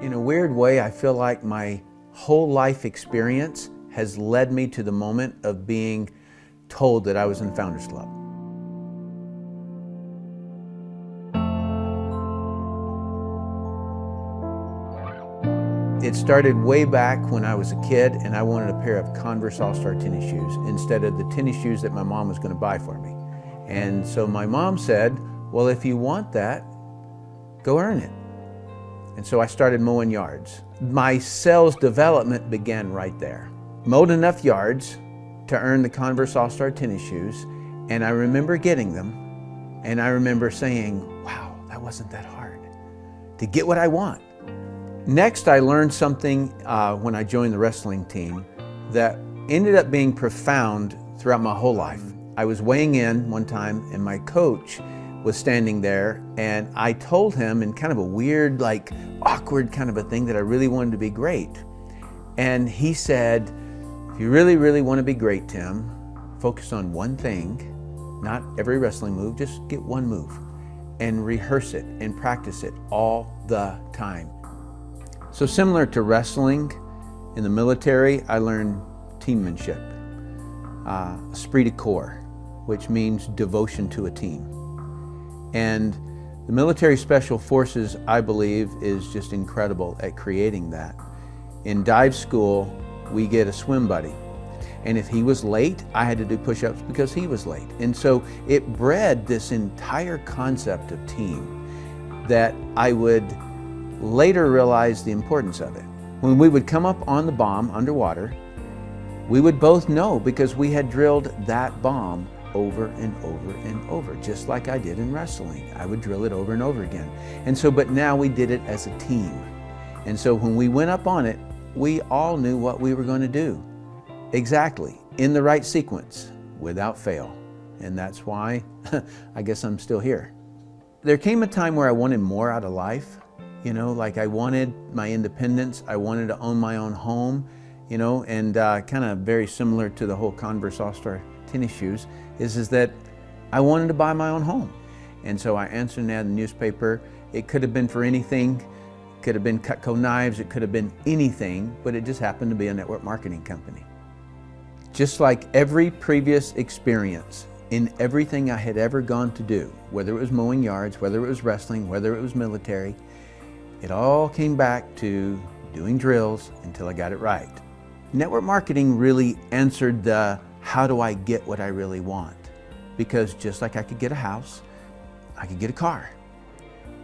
In a weird way, I feel like my whole life experience has led me to the moment of being told that I was in Founders Club. It started way back when I was a kid and I wanted a pair of Converse All-Star tennis shoes instead of the tennis shoes that my mom was going to buy for me. And so my mom said, well, if you want that, go earn it. And so I started mowing yards. My sales development began right there. Mowed enough yards to earn the Converse All-Star tennis shoes, and I remember getting them, and I remember saying, wow, that wasn't that hard to get what I want. Next, I learned something when I joined the wrestling team that ended up being profound throughout my whole life. I was weighing in one time, and my coach was standing there, and I told him in kind of a weird, like awkward kind of a thing that I really wanted to be great. And he said, if you really, really want to be great, Tim, focus on one thing, not every wrestling move, just get one move and rehearse it and practice it all the time. So similar to wrestling, in the military, I learned teammanship, esprit de corps, which means devotion to a team. And the military special forces, I believe, is just incredible at creating that. In dive school, we get a swim buddy. And if he was late, I had to do push-ups because he was late. And so it bred this entire concept of team that I would later realize the importance of it. When we would come up on the bomb underwater, we would both know because we had drilled that bomb over and over and over, just like I did in wrestling. I would drill it over and over again. And so, but now we did it as a team. And so when we went up on it, we all knew what we were going to do. Exactly, in the right sequence, without fail. And that's why I guess I'm still here. There came a time where I wanted more out of life. You know, like I wanted my independence. I wanted to own my own home, you know, and kind of very similar to the whole Converse All-Star tennis shoes is that I wanted to buy my own home. And so I answered an ad in the newspaper. It could have been for anything. It could have been Cutco knives. It could have been anything, but it just happened to be a network marketing company. Just like every previous experience in everything I had ever gone to do, whether it was mowing yards, whether it was wrestling, whether it was military, it all came back to doing drills until I got it right. Network marketing really answered the how do I get what I really want? Because just like I could get a house, I could get a car,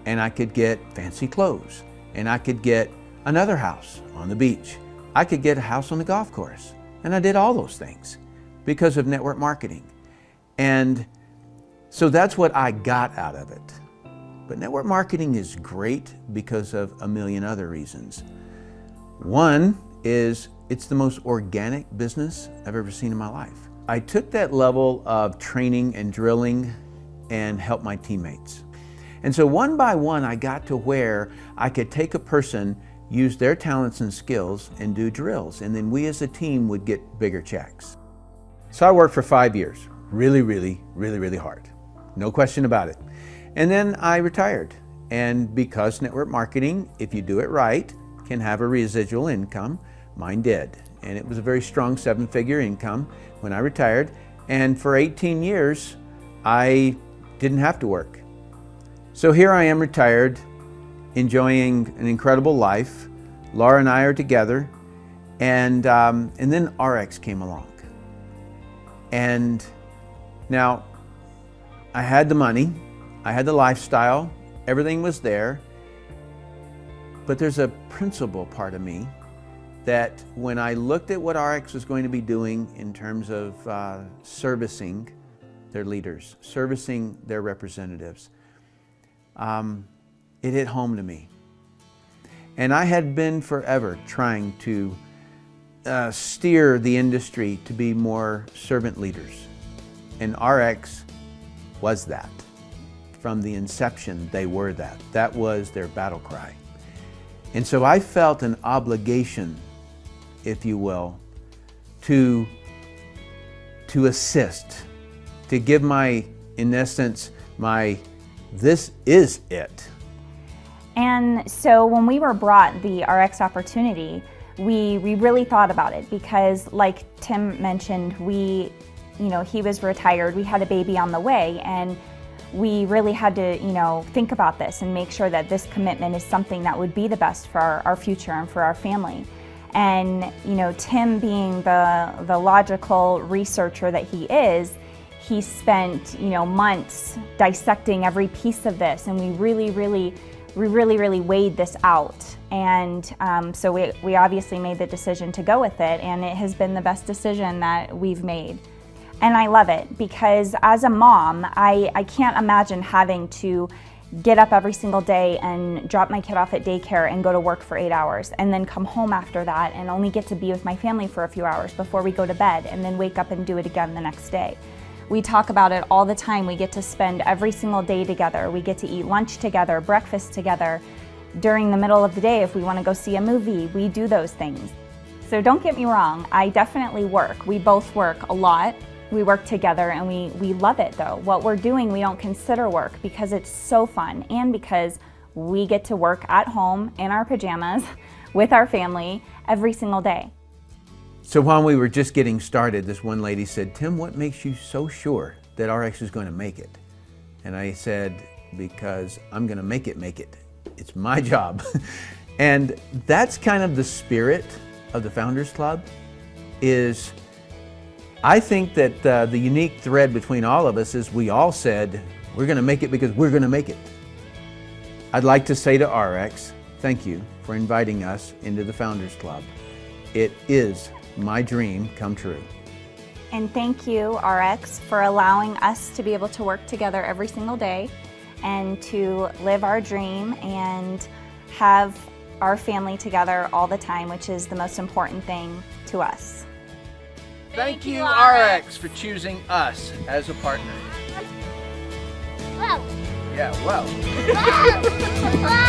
and I could get fancy clothes, and I could get another house on the beach. I could get a house on the golf course, and I did all those things because of network marketing. And so that's what I got out of it. But network marketing is great because of a million other reasons. One is it's the most organic business I've ever seen in my life. I took that level of training and drilling and helped my teammates. And so one by one, I got to where I could take a person, use their talents and skills and do drills. And then we as a team would get bigger checks. So I worked for 5 years, really hard. No question about it. And then I retired. And because network marketing, if you do it right, can have a residual income, mine did. And it was a very strong 7-figure income when I retired. And for 18 years, I didn't have to work. So here I am retired, enjoying an incredible life. Laura and I are together. And then Ariix came along. And now I had the money, I had the lifestyle, everything was there. But there's a principle part of me that when I looked at what Ariix was going to be doing in terms of servicing their leaders, servicing their representatives, it hit home to me. And I had been forever trying to steer the industry to be more servant leaders. And Ariix was that. From the inception, they were that. That was their battle cry. And so I felt an obligation, if you will, to assist, to give my, in essence, my, this is it. And so when we were brought the Ariix opportunity, we really thought about it because, like Tim mentioned, he was retired, we had a baby on the way, and we really had to, think about this and make sure that this commitment is something that would be the best for our future and for our family. And, Tim being the logical researcher that he is, he spent, months dissecting every piece of this, and we really weighed this out. And so we obviously made the decision to go with it, and it has been the best decision that we've made. And I love it because as a mom, I can't imagine having to get up every single day and drop my kid off at daycare and go to work for 8 hours and then come home after that and only get to be with my family for a few hours before we go to bed and then wake up and do it again the next day. We talk about it all the time. We get to spend every single day together. We get to eat lunch together, breakfast together. During the middle of the day, if we want to go see a movie, we do those things. So don't get me wrong, I definitely work. We both work a lot. We work together and we love it though. What we're doing, we don't consider work because it's so fun and because we get to work at home in our pajamas with our family every single day. So while we were just getting started, this one lady said, "Tim, what makes you so sure that Ariix is going to make it?" And I said, "Because I'm going to make it. It's my job." And that's kind of the spirit of the Founders Club. I think that the unique thread between all of us is we all said, we're going to make it because we're going to make it. I'd like to say to Ariix, thank you for inviting us into the Founders Club. It is my dream come true. And thank you, Ariix, for allowing us to be able to work together every single day and to live our dream and have our family together all the time, which is the most important thing to us. Thank you, Ariix, for choosing us as a partner. Wow. Yeah, well. Wow.